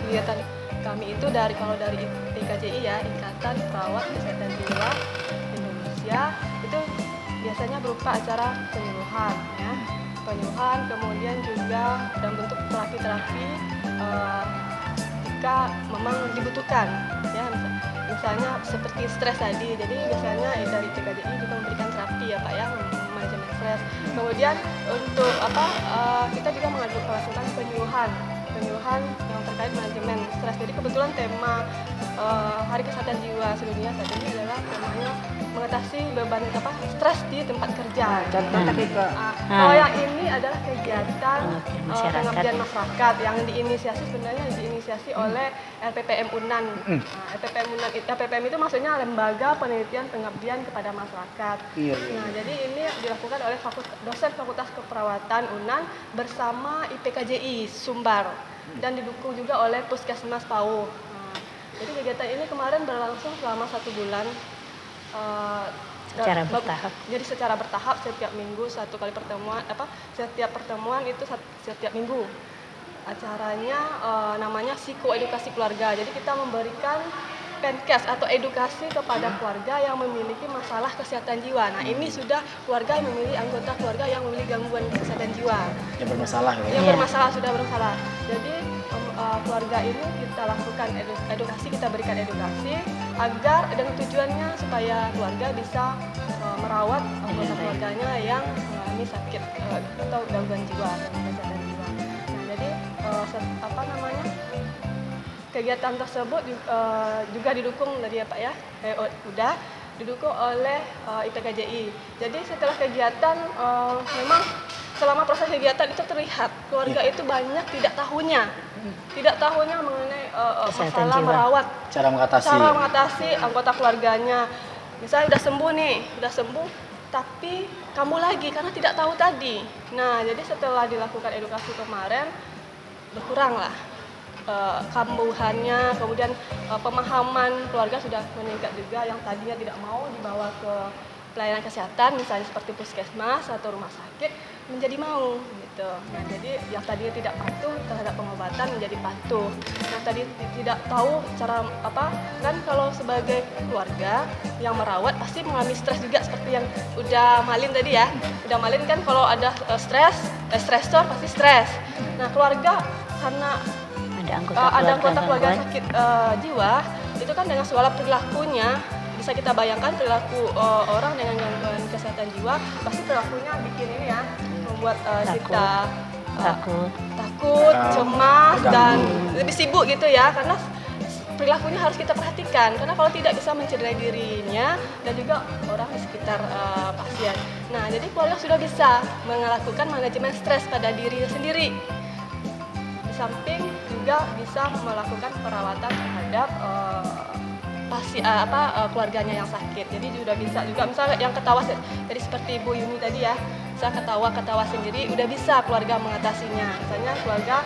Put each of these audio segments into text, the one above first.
kegiatan kami itu kalau dari IKJI ya, Ikatan Perawat Kesehatan Jiwa Indonesia, itu biasanya berupa acara penyuluhan ya. Penyuluhan, kemudian juga dalam bentuk terapi-terapi jika memang dibutuhkan ya, misalnya seperti stres tadi. Jadi biasanya dari TKJI juga memberikan terapi ya Pak ya, manajemen stres. Kemudian untuk kita juga melakukan penyuluhan yang terkait manajemen stres. Jadi kebetulan tema Hari Kesehatan Jiwa Sedunia saat ini adalah temanya mengatasi beban stres di tempat kerja. Contoh tadi ke kalau yang ini adalah kegiatan pengabdian masyarakat yang diinisiasi oleh LPPM Unan. LPPM itu maksudnya Lembaga Penelitian Pengabdian kepada Masyarakat. Nah, jadi ini dilakukan oleh dosen Fakultas Keperawatan Unan bersama IPKJI Sumbar dan didukung juga oleh Puskesmas PAUD. Jadi kegiatan ini kemarin berlangsung selama 1 bulan. Secara bertahap. Jadi secara bertahap, setiap minggu 1 kali pertemuan. Setiap pertemuan itu setiap minggu. Acaranya namanya psikoedukasi keluarga. Jadi kita memberikan penkes atau edukasi kepada keluarga yang memiliki masalah kesehatan jiwa. Nah, ini sudah keluarga yang memiliki anggota keluarga yang memiliki gangguan kesehatan jiwa. Yang bermasalah ya? Yang sudah bermasalah. Jadi keluarga ini kita lakukan edukasi, kita berikan edukasi agar dengan tujuannya supaya keluarga bisa merawat anggota keluarganya yang mengalami sakit atau gangguan jiwa, kesehatan jiwa. Nah, jadi kegiatan tersebut juga didukung tadi ya Pak ya, udah didukung oleh IPKJI. Jadi setelah kegiatan memang selama proses kegiatan itu terlihat keluarga itu banyak tidak tahunya mengenai masalah jiwa. Merawat, cara mengatasi anggota keluarganya. Misalnya udah sembuh, tapi kambuh lagi karena tidak tahu tadi. Nah, jadi setelah dilakukan edukasi kemarin berkuranglah kambuhannya, kemudian pemahaman keluarga sudah meningkat juga, yang tadinya tidak mau dibawa ke pelayanan kesehatan misalnya seperti puskesmas atau rumah sakit menjadi mau gitu. Nah, jadi yang tadinya tidak patuh terhadap pengobatan menjadi patuh. Nah, tadi tidak tahu cara kan kalau sebagai keluarga yang merawat pasti mengalami stres juga seperti yang udah Malin tadi ya. Udah Malin kan kalau ada stresor pasti stres. Nah, keluarga karena ada anggota keluarga sakit jiwa itu kan dengan segala perilakunya bisa kita bayangkan perilaku orang dengan gangguan kesehatan jiwa pasti perilakunya bikin ini ya membuat kita takut, cemas dan lebih sibuk gitu ya, karena perilakunya harus kita perhatikan karena kalau tidak bisa mencederai dirinya dan juga orang di sekitar pasien. Nah, jadi keluarga sudah bisa melakukan manajemen stres pada dirinya sendiri. Samping juga bisa melakukan perawatan terhadap keluarganya yang sakit. Jadi sudah bisa juga misalnya yang ketawa tadi seperti Ibu Yuni tadi ya, bisa ketawa sendiri udah bisa keluarga mengatasinya. Misalnya keluarga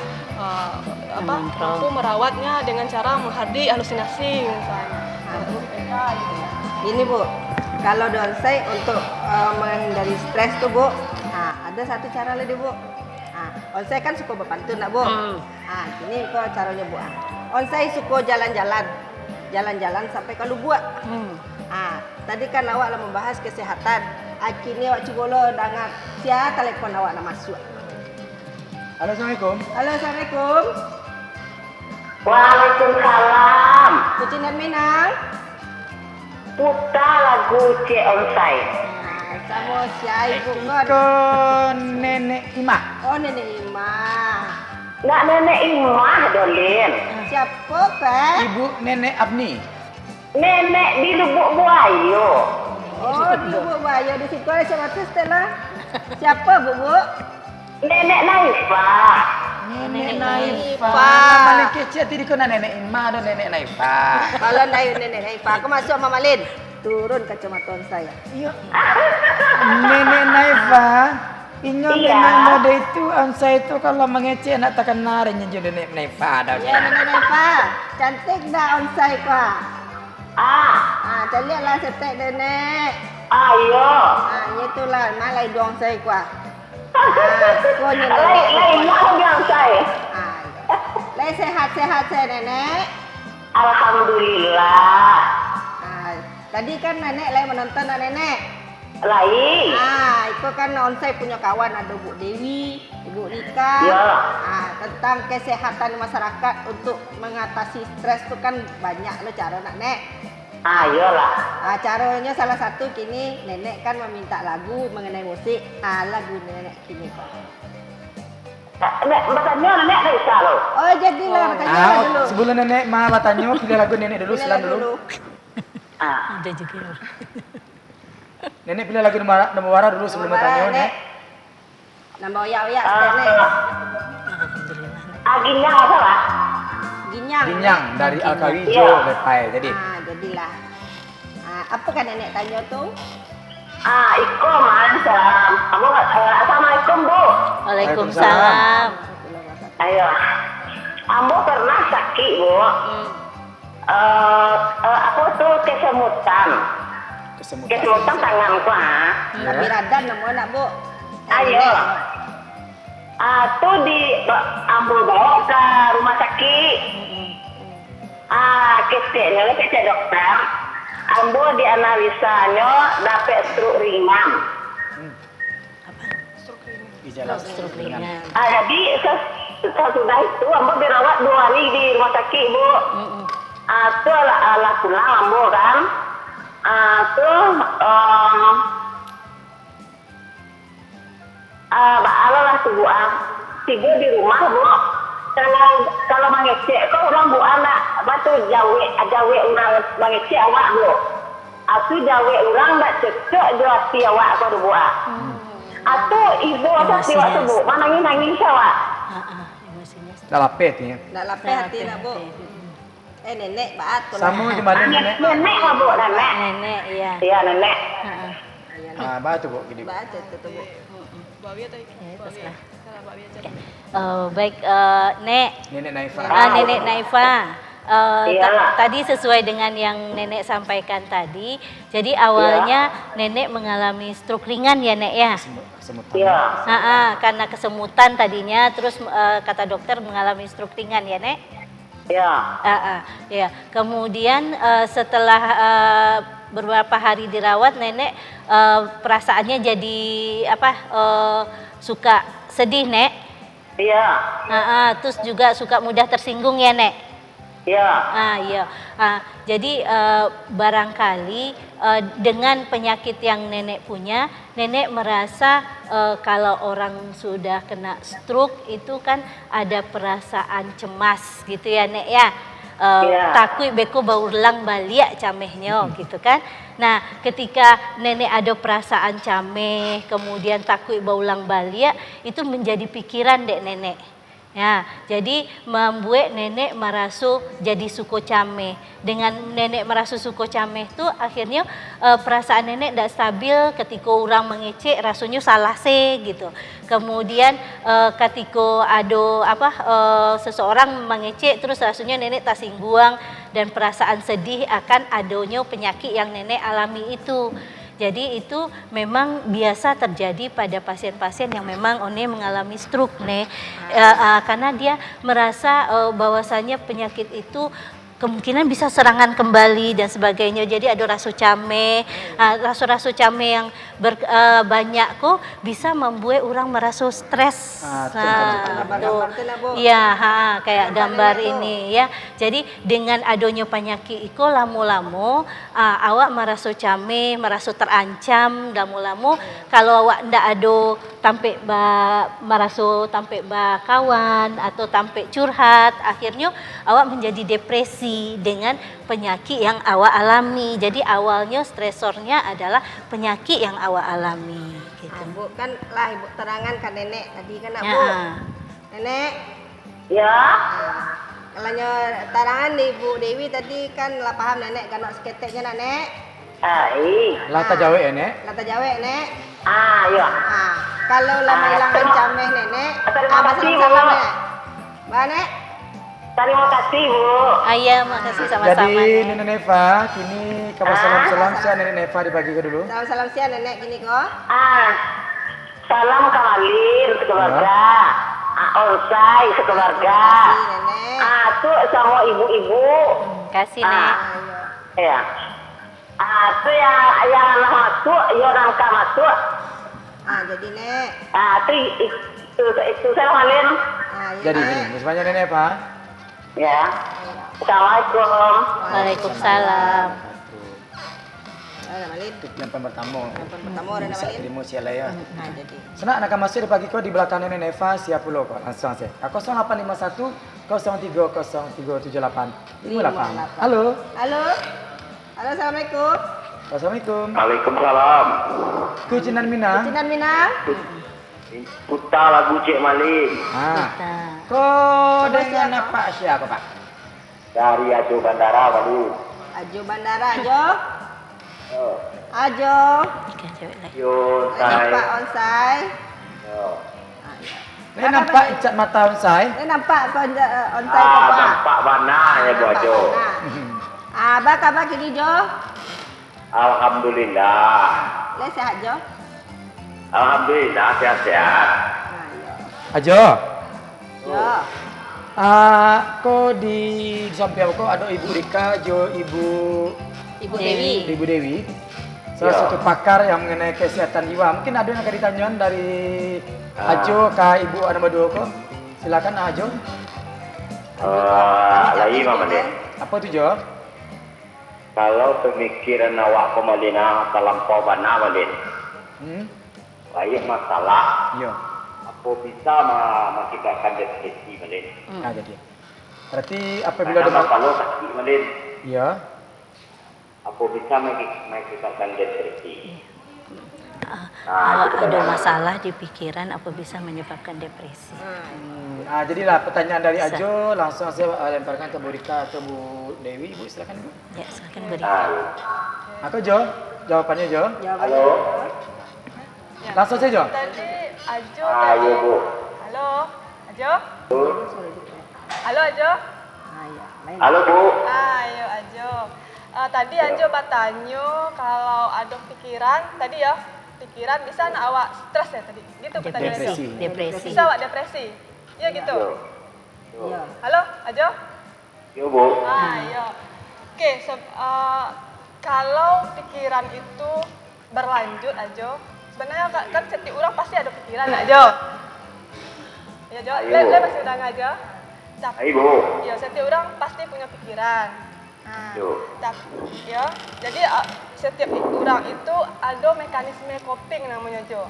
mampu merawatnya dengan cara menghardi halusinasi misalnya. Gitu ya. Ini Bu, kalau donsai untuk menghindari stres tuh Bu, ada satu cara lagi Bu. Onsai kan suka berpantun nak Bu. Ini kok caranya Bu. Onsai suka jalan-jalan sampai kalau buat. Tadi kan awak lah membahas kesehatan. Kini awak cugolo dengar sia telepon awak nak masuk. Halo, Assalamualaikum. Halo, Assalamualaikum. Waalaikumsalam. Kucinan Minang. Puta lagu Cik Onsai. Sama sia ibu kau. Ke Nenek Ima. Oh, Nenek Ima. Nak nenek Imah Dolin. Siapa Pak? Ibu Nenek Abni. Nenek di Lubuk Buayu. Oh, di Lubuk Buayu di situ ada siapa tu Stella? Siapa Bu? Nenek Naifa. Nenek Naifa. Naifa. Malin kecil tadi kau Nenek Ima dan Nenek Naifa. Kalau Nenek Naifa, aku masuk sama Malin. Turun kacamata saya. Iya. Nenek Naifa. Ingat memang mode itu, saya itu kalau mengecek nak takkan narinya jadi Nenek Naifa. Ya, Nenek Naifa. Cantik dah onsai kau. Lihatlah setek Nenek. Ayo. Itulah malai dong saya kau. Kau ni Lain mak yang saya. Lai sehat sehat saya nenek. Alhamdulillah. Nah, tadi kan nenek lagi menonton nenek. Lain. Ah, itu kan onsai punya kawan ada Bu Dewi, Ibu Rika. Ya. Ah, tentang kesehatan masyarakat untuk mengatasi stres itu kan banyak loh cara nenek. Ayolah. Ah, caranya salah satu kini nenek kan meminta lagu mengenai musik. Ah, lagu nenek kini kok. Nek, bertanya nenek bisa loh. Oh, jadilah makanya dulu. Sebelum nenek mah bertanya, pilih lagu nenek dulu, Pilih silang lagu dulu. Ah. Ada juga. Nenek pilih lagu nomor warna dulu sebelum bertanya, Nek. Nama oyak-oyak nenek. Alhamdulillah. Aginnya apa lah? Ginyang. Ginyang dari Alkawijo Iya. Lepai. Jadi, Ah, jadilah. Ah, apa kan nenek tanya tuh? Ah, Iko man, assalamualaikum Bu. Waalaikumsalam. Ayo, ambo pernah sakit Bu. Aku tuh kesemutan kesemutan. tanganku Tapi radan namanya nak Bu. Ayo. Tuh ambo bawa ke rumah sakit. Kece dokter. Ambo dianalisanya dapat stroke ringan. Gejala Stroke ringan. Jadi sesudah itu ambo dirawat 2 hari di rumah sakit Bu. Itu ala pulang ambo kan. Ba'alalah tubuh tidur di rumah Bu. Kalau mengecek kok orang Bu anak batu jawe orang mengecek awak Bu. Aku jawe orang tak cecek jelas awak kau Bu. Atau ibu atau siwak tu Bu, mana nangis awak. Emosinya. Dah lapet ni. Nak lapeh hati nak Bu. Nenek baat tu. Sama je mana nenek. Nenek lah Bu, nenek. Nenek, iya. Iya nenek. Batu kok gini. Baat tu Bu. Bawi atau Ya, Bawi? terserah. Kalau Bawi aja. Baik, Nek. Nenek Naifa. Nenek Naifa. Iyalah. Tadi sesuai dengan yang nenek sampaikan tadi. Jadi awalnya nenek mengalami stroke ringan ya Nek ya. Kesemutan. Iya. Karena kesemutan tadinya, terus kata dokter mengalami stroke ringan ya Nek. Iya. Ya. Kemudian setelah beberapa hari dirawat, nenek perasaannya jadi suka sedih Nek. Iya. Terus juga suka mudah tersinggung ya Nek. Iya. Iya. Jadi barangkali dengan penyakit yang nenek punya, nenek merasa kalau orang sudah kena stroke itu kan ada perasaan cemas gitu ya Nek ya. Takut beko berulang balik camehnya gitu kan. Nah, ketika nenek ada perasaan cameh, kemudian takut berulang balik, itu menjadi pikiran dek nenek. Ya, jadi membuat nenek merasa jadi suko cameh. Dengan nenek merasa suko cameh itu akhirnya perasaan nenek tidak stabil ketika orang mengecek rasanya salah gitu. Kemudian ketika ada seseorang mengecek terus rasanya nenek tersinggung dan perasaan sedih akan adanya penyakit yang nenek alami itu. Jadi itu memang biasa terjadi pada pasien-pasien yang memang mengalami stroke karena dia merasa bahwasanya penyakit itu kemungkinan bisa serangan kembali dan sebagainya. Jadi ada rasa cameh, rasa cameh yang banyak kok bisa membuat orang merasa stres. Gambar-gambar tu lah Bu. Iya, kayak gambar ini ya. Jadi dengan adanya penyakit itu lama-lama awak merasa cameh, merasa terancam lama-lama. Kalau awak ndak ada tampik merasa tampik kawan atau tampik curhat, akhirnya awak menjadi depresi dengan penyakit yang awak alami. Jadi awalnya stresornya adalah penyakit yang awak alami gitu. Bu kan lah Ibu terangan kan nenek tadi kan nak Ya. Bu. Nenek, Ya. kalau tarangan Ibu Dewi tadi kan lah paham nenek kan nak seketeknya nenek. Lata Jawa ya, Nek? Kata Jawa Nek. Ya. Kalau lama hilangkan cameh nenek, terima kasih, Bu. salam Nek. Mbak Nek. Terima kasih Bu. Iya, makasih sama-sama. Jadi Nenek Naifa, kini kabar salam-salam saya Nenek Naifa dibagi ke dulu. Salam-salam siang nenek gini kok. Salam kawalin keluarga. onsai sekeluarga. Terima kasih, Nenek. Tuh sama ibu-ibu. Kasih Nek. Ya. Tuh yang anak masuk, yang rangka masuk. Jadi Nek. Itu saya malin. Jadi gini, semuanya nenek Pak. Ya. Assalamualaikum. Waalaikumsalam. Malin. Yang pertama. Pertama Rena Bisa Malin. terima siapa ya. Jadi. Senang nak masih di pagi kau di belakang nenek Neva siap puluh kok langsung saya. 0851 03 0378 58. Halo. Halo. Halo, assalamualaikum. Assalamualaikum. Waalaikumsalam. Kucinan Mina. Cinan Minang. Putar lagu Cik Malik Kau dengan apa siapa Pak? dari Ajo Bandara Bali. Ajo Bandara, Ajo. Oh, Ajo. Ikan cewek lagi. yo, Nampak saya. onsai. Yo. Ini nampak icat mata saya. Nampak onsai kau Pak. Nampak mana ya Bu Ajo? Abah kabar kini Jo? Alhamdulillah. Le sehat Jo? Alhamdulillah sehat-sehat. Ajo. Jo. Kau di samping kau ada Ibu Rika, Jo Ibu Dewi. Ibu Dewi. Salah Ya. satu pakar yang mengenai kesehatan jiwa. Mungkin ada yang akan ditanyakan dari Ajo ke Ibu ada berdua kok. Silakan Ajo. Lagi Mama Dek. Apa tu Jo? Kalau pemikiran awak pemalina terlampau bana Malin. Baik masalah. Yo. Apa bisa mengakibatkan depresi Malin? Jadi. Berarti apabila Karena ada kalau sakit Malin, ya. apa bisa mengakibatkan depresi? Ada masalah di pikiran apa bisa menyebabkan depresi. Jadilah pertanyaan dari Ajo langsung saya lemparkan ke Bu Rika atau Bu Dewi. Bu silakan Bu. Ya, silakan beri. Aku Jo, jawabannya Jo. Halo. Langsung saja Jo. Tadi Ajo Ayo Bu. Halo, Ajo. Halo Ajo. Halo Bu. Ayo Ajo. Tadi Ajo bertanya kalau ada pikiran tadi ya, pikiran bisa nak awak stres ya tadi. Gitu pertanyaannya. Depresi. Depresi. Bisa awak depresi. Ya gitu. Yo. Halo Ajo. Yo Bu. Ayo. Oke, kalau pikiran itu berlanjut Ajo, sebenarnya kan setiap orang pasti ada pikiran Ajo. Ya Jo, Ayo. le masih udah Ajo. Tapi Ayo Bu. ya setiap orang pasti punya pikiran. Yo. Ya, jadi setiap orang itu ada mekanisme coping namanya Jo.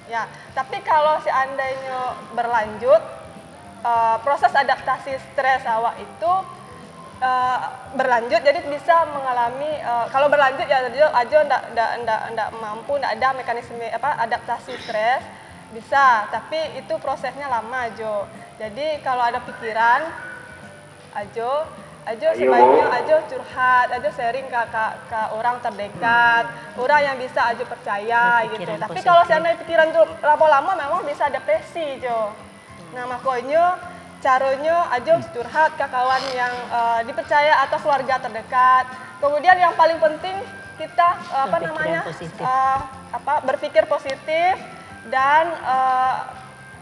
Ya, tapi kalau seandainya berlanjut, proses adaptasi stres awak itu berlanjut, jadi bisa mengalami kalau berlanjut ya aja ndak mampu, ndak ada mekanisme adaptasi stres bisa, tapi itu prosesnya lama Jo. Jadi kalau ada pikiran, Ajo sebaiknya Ajo curhat, Ajo sharing ke orang terdekat, orang yang bisa Ajo percaya gitu. Berpikiran Tapi positif. kalau seandainya pikiran tuh lama-lama memang bisa depresi Jo. Nah makanya caranya Ajo curhat ke kawan yang dipercaya atau keluarga terdekat. Kemudian yang paling penting kita Berpikiran positif. berpikir positif dan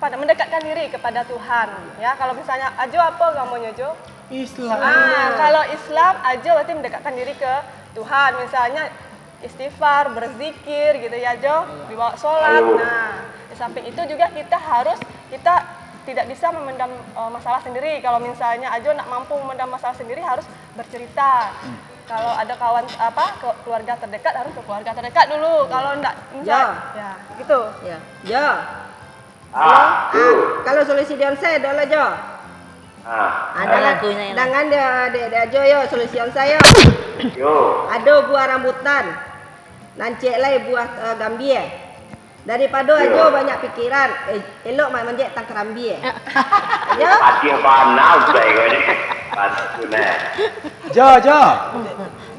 mendekatkan diri kepada Tuhan. Ya kalau misalnya Ajo apa agamanya Jo? Islam. Kalau Islam Ajo berarti mendekatkan diri ke Tuhan. Misalnya istighfar, berzikir gitu ya Jo, dibawa sholat. Nah, di samping itu juga kita tidak bisa memendam masalah sendiri. Kalau misalnya Ajo nak mampu memendam masalah sendiri harus bercerita. Kalau ada kawan keluarga terdekat harus ke keluarga terdekat dulu. Kalau enggak ya gitu. Ya. Jo. Bu. Kalau solusi Dionsai adalah Jo. lagunya yang Dengan dia Jo yo solusi Dionsai yo. Yo. Ada buah rambutan. Nancek lai buah gambir. Daripada Ajo banyak pikiran, elok mai manjek tang kerambi. Ya. Hati mana usai kau ni? Pasti nak. Jo.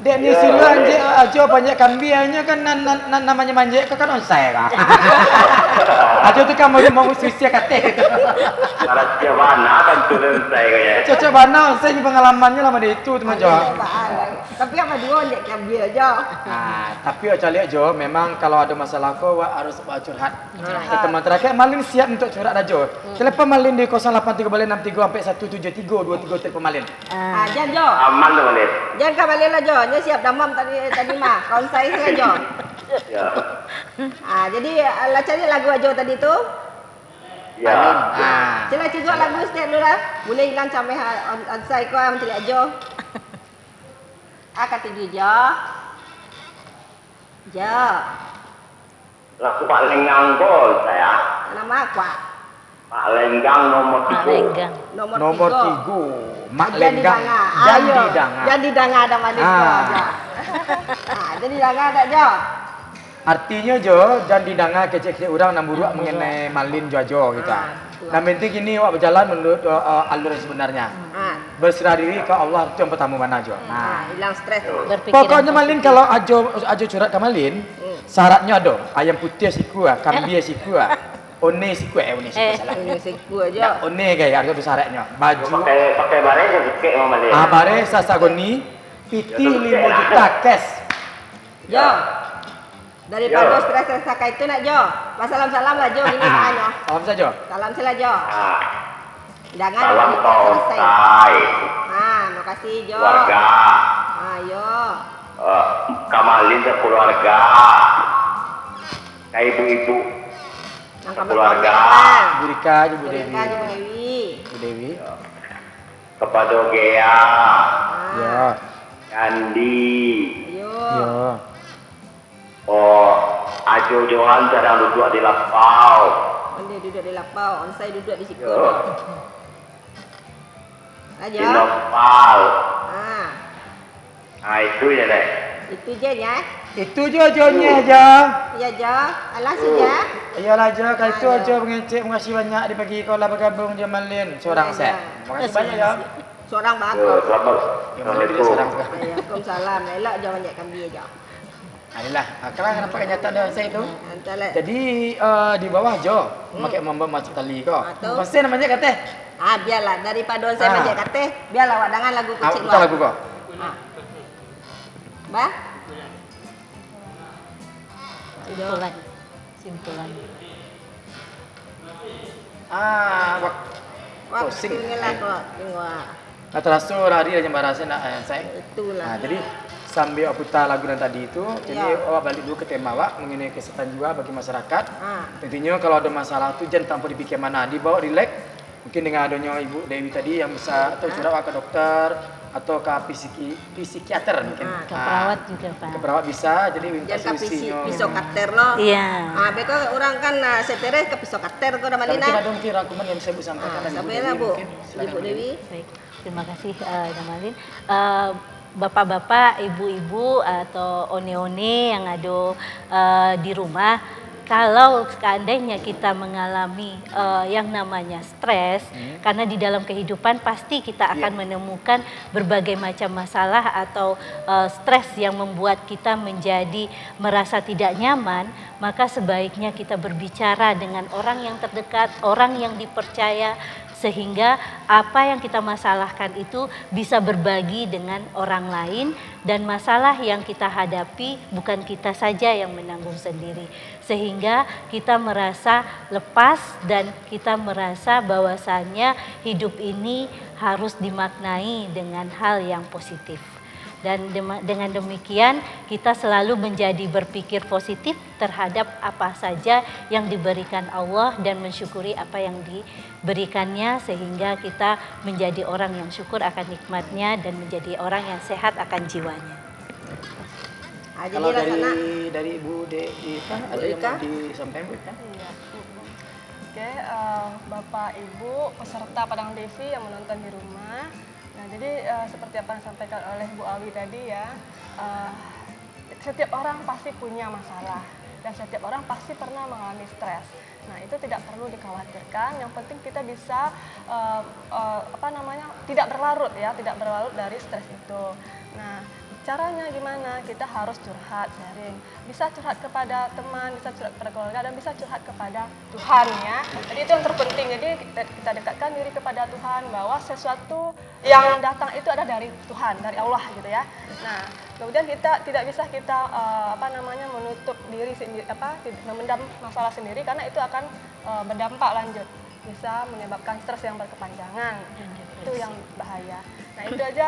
Dek ni sila anje Ajo banyak kambiannya kan namanya manjek kan onsai kan. Ajo tu kan mau usia kate. Kalau siapa mana kan tu usai kau ya. Cocok mana onsai ni pengalamannya lama dia itu teman Jo. Tapi apa dua Nek Kambi aja. Tapi Ocha lihat Jo, memang kalau ada masalah kau harus curhat. Ke teman terakhir Malin siap untuk curhat dah Jo. Telepon Malin di 083063 sampai 17323 telepon Malin. Jangan Jo. Aman tu Malin. Jangan kembali lah Jo. Nya siap damam tadi mah. Kawan saya sengaja Jo. Ya. Jadi lah cari lagu aja tadi tu. Ya. Cila juga lagu setiap dulu lah. Boleh hilang sampai saya kau am tidak Jo. Kata dia Jo. Jo. Laku Pak Lenggang bol saya. Nama aku. Pak Lenggang nomor Pak 3. Lenggang. Nomor 3. Mak Jadi Lenggang. danga. Jadi Ayo. danga. Jadi danga ada manis Jo. Jadi danga ada Jo. Artinya Jo, jangan didanga kecil-kecil orang nak buruk mengenai Malin Jo kita. Nah, penting ini awak berjalan menurut alur sebenarnya. Berserah diri ke Allah itu yang pertama mana Jo. Hilang stres tu. Berpikiran Pokoknya Malin kalau ajo curhat ke Malin, syaratnya ada ayam putih siku kambing siku one siku one siku salah. Ini siku Ya, aja. one kayak ada syaratnya. Baju Pakai barang je sikit sama Malin. bare sasagoni piti 5 juta cash. Jo. Daripada stres-stres sakai itu nak Jo. Salam-salam lah Jo ini makanya. Salam saja. Salam sila Jo. Jangan Salam kita kau selesai. say. Terima kasih Jo. Keluarga. Ayo. Kamalin sekeluarga. Kayak ibu-ibu. Yang Keluarga. Bu Rika, Bu Dewi. Dewi. Bu Dewi. Bu Dewi. Kepada Gea. Ya. Gandhi. Ayo. Ya. Ajo Johan sedang duduk di lapau. Dia duduk di lapau, on saya duduk di situ. Di Aja. Nepal. Itu je deh. Itu je ya. Itu jojonya aja. Ya Jo. Alah saja. Iyalah Jo, kalau itu aja mengecek makasih banyak dibagi kau lah bergabung je Malin seorang set. Makasih banyak Jo. Seorang bagus. Selamat. Ya Malin juga seorang juga. Waalaikumsalam. Elok Jo banyak kambing aja. Adalah, sekarang kenapa kenyataan dengan saya itu? Antalah. Jadi di bawah Jo, pakai mamba masuk tali kau. Atau? Pasti namanya kata. Biarlah daripada saya baca kata, biarlah awak dengan lagu kecil Apa lagu kau? Bah? Simpulan. Simpulan. Pusing. Inilah kok, tengok. Nah, terasa hari dah jam barasa nak saya. Itulah. Jadi sambil awak putar lagu yang tadi itu, jadi Ya. awak balik dulu ke tema awak mengenai kesehatan jiwa bagi masyarakat. Tentunya kalau ada masalah tu jangan tanpa dipikir mana, dibawa relax. Mungkin dengan adanya Ibu Dewi tadi yang bisa atau curhat awak ke dokter atau ke psikiater mungkin. Ke perawat juga Pak. Ke perawat bisa, jadi minta Jangan ke solusinya. pisau kater loh. Iya. Beko orang kan seteres ke pisau kater kau dah Mungkin malina. ada mungkin rangkuman yang bisa Bu sampaikan. dari Sampai Dewi lah Bu. mungkin. Silakan, Ibu Dewi. Baik, terima kasih Damalin. Bapak-bapak, ibu-ibu atau one-one yang ada di rumah, kalau seandainya kita mengalami yang namanya stres, karena di dalam kehidupan pasti kita akan menemukan berbagai macam masalah atau stres yang membuat kita menjadi merasa tidak nyaman, maka sebaiknya kita berbicara dengan orang yang terdekat, orang yang dipercaya, sehingga apa yang kita masalahkan itu bisa berbagi dengan orang lain dan masalah yang kita hadapi bukan kita saja yang menanggung sendiri. Sehingga kita merasa lepas dan kita merasa bahwasannya hidup ini harus dimaknai dengan hal yang positif. Dan dengan demikian kita selalu menjadi berpikir positif terhadap apa saja yang diberikan Allah dan mensyukuri apa yang diberikannya sehingga kita menjadi orang yang syukur akan nikmatnya dan menjadi orang yang sehat akan jiwanya. Kalau dari Ibu Dewi, ada yang mau disampaikan Bu? Iya. Oke, Bapak Ibu peserta Padang Devi yang menonton di rumah. Nah, jadi seperti apa yang disampaikan oleh Bu Awi tadi ya, setiap orang pasti punya masalah dan setiap orang pasti pernah mengalami stres. Nah, itu tidak perlu dikhawatirkan. Yang penting kita bisa tidak berlarut ya, tidak berlarut dari stres itu. Nah, caranya gimana? Kita harus curhat, sharing. Bisa curhat kepada teman, bisa curhat kepada keluarga, dan bisa curhat kepada Tuhan ya. Jadi itu yang terpenting. Jadi kita dekatkan diri kepada Tuhan bahwa sesuatu yang datang itu ada dari Tuhan, dari Allah gitu ya. Nah, kemudian kita tidak bisa kita menutup diri sendiri, memendam masalah sendiri karena itu akan berdampak lanjut. Bisa menyebabkan stres yang berkepanjangan. Itu yang bahaya. Nah, itu aja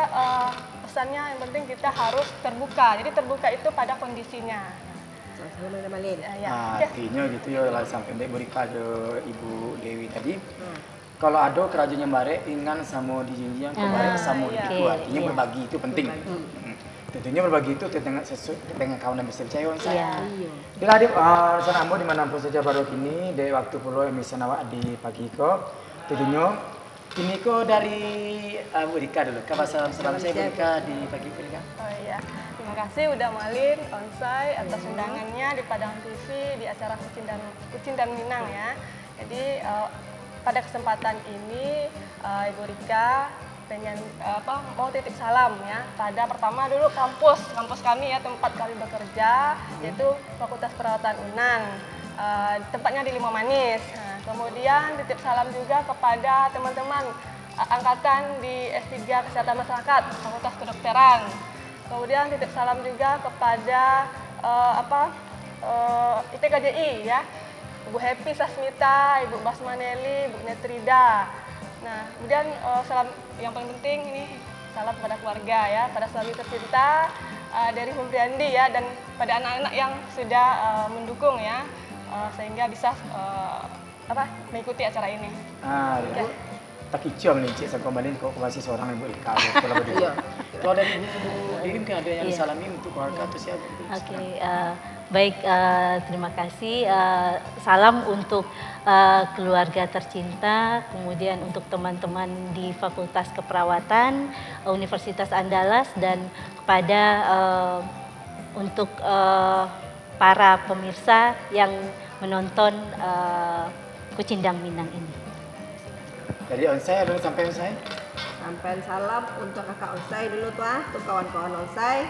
pesannya, yang penting kita harus terbuka. Jadi terbuka itu pada kondisinya. Artinya gitu ya, lah sampai berikan ke Ibu Dewi tadi. Kalau ada kerajaan yang bare, ingan sama di yang kemarin sama di itu, artinya berbagi itu penting. Tentunya berbagi itu dengan kawan yang bisa percaya saya. Bila adik, sana ambo dimanapun saja baru kini, dari waktu pulau yang bisa nawak di pagi ko, tentunya ini ko dari Bu Rika dulu. Kabar salam saya Bu Rika di pagi Bu Rika. Oh iya, terima kasih udah malin onsai atas undangannya di Padang TV di acara Kucing dan Minang ya. Jadi pada kesempatan ini Ibu Rika pengen mau titip salam ya pada pertama dulu kampus kami ya, tempat kami bekerja yaitu Fakultas Perawatan UNAN, tempatnya di Limau Manis. Nah, kemudian titip salam juga kepada teman-teman angkatan di S3 Kesehatan Masyarakat Fakultas Kedokteran. Kemudian titip salam juga kepada ITKJI ya, Ibu Happy Sasmita, Ibu Basmaneli, Ibu Netrida. Nah, kemudian salam yang paling penting ini salam kepada keluarga ya, pada suami tercinta dari Humbriandi ya, dan pada anak-anak yang sudah mendukung ya, sehingga bisa mengikuti acara ini. Ya. Tak kicau nih Cik, saya kembali kok masih seorang Ibu Rika. Kalau dari Ibu Dewi mungkin ada yang salami untuk keluarga atau siapa? Oke, baik, terima kasih. Salam untuk keluarga tercinta, kemudian untuk teman-teman di Fakultas Keperawatan Universitas Andalas, dan kepada untuk para pemirsa yang menonton Kucindang Minang ini. Jadi onsai dulu sampai onsai. Sampai salam untuk kakak onsai dulu tuh, untuk kawan-kawan onsai.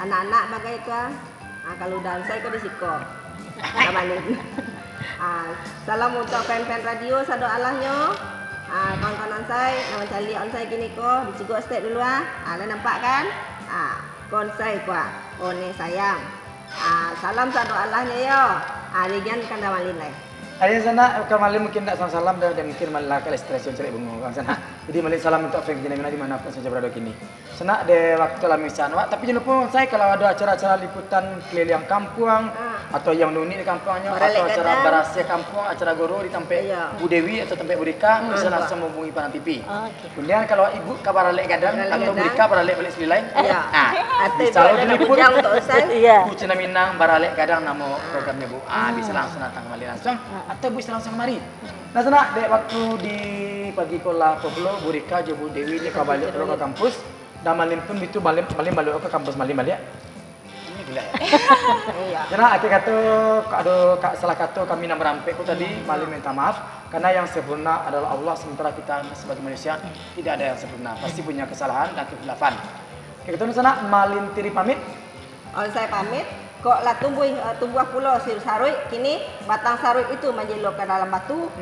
Anak-anak bagai tuh. Kalau udah onsai ke disiko. Kamanin. Salam untuk fan-fan radio sado alahnya. Kawan-kawan onsai, nama cali onsai gini ko, dicigok step dulu Ada nampak kan? Konsai kuah. One sayang. Salam sado alahnya yo. Ligian kan damalin lai. Hari sana kemarin mungkin tak salam dan mungkin malah kalau stres yang cerai bengong kan sana. Jadi malah salam untuk Frank Jinamina di mana pun saja berada kini. Sana de waktu lami sana, tapi jangan lupa saya kalau ada acara-acara liputan keliling kampung atau yang unik di kampungnya, atau acara barasia kampung, acara guru di tempat Bu Dewi atau tempat Bu Rika, bisa langsung menghubungi Padang TV. Kemudian kalau ibu kabar lek gadang atau Bu Rika baralek balik sekali lain. Bisa diliput untuk saya. Kucing Minang baralek gadang nama programnya Bu. Bisa langsung datang kembali langsung. Atau bisa langsung mari. Nah sana dek waktu di pagi kola poblo Bu Rika jo Bu Dewi ni ka balik ke kampus. Dan malim pun itu balik ke kampus malim balik. Ini gila ya. Iya. Karena akhir kata salah kata kami nak merampek ku tadi malim minta maaf karena yang sempurna adalah Allah, sementara kita sebagai manusia tidak ada yang sempurna. Pasti punya kesalahan dan kekhilafan. Kita sana malim tiri pamit. Saya pamit. Kok lah tumbuh pulau sirus sarui, kini batang sarui itu menjelok ke dalam batu.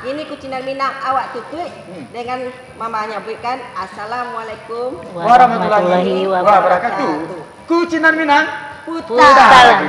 Kini Kucing dan Minang awak tutui dengan mamanya berikan Assalamualaikum warahmatullahi wabarakatuh. Kucing dan Minang Putar.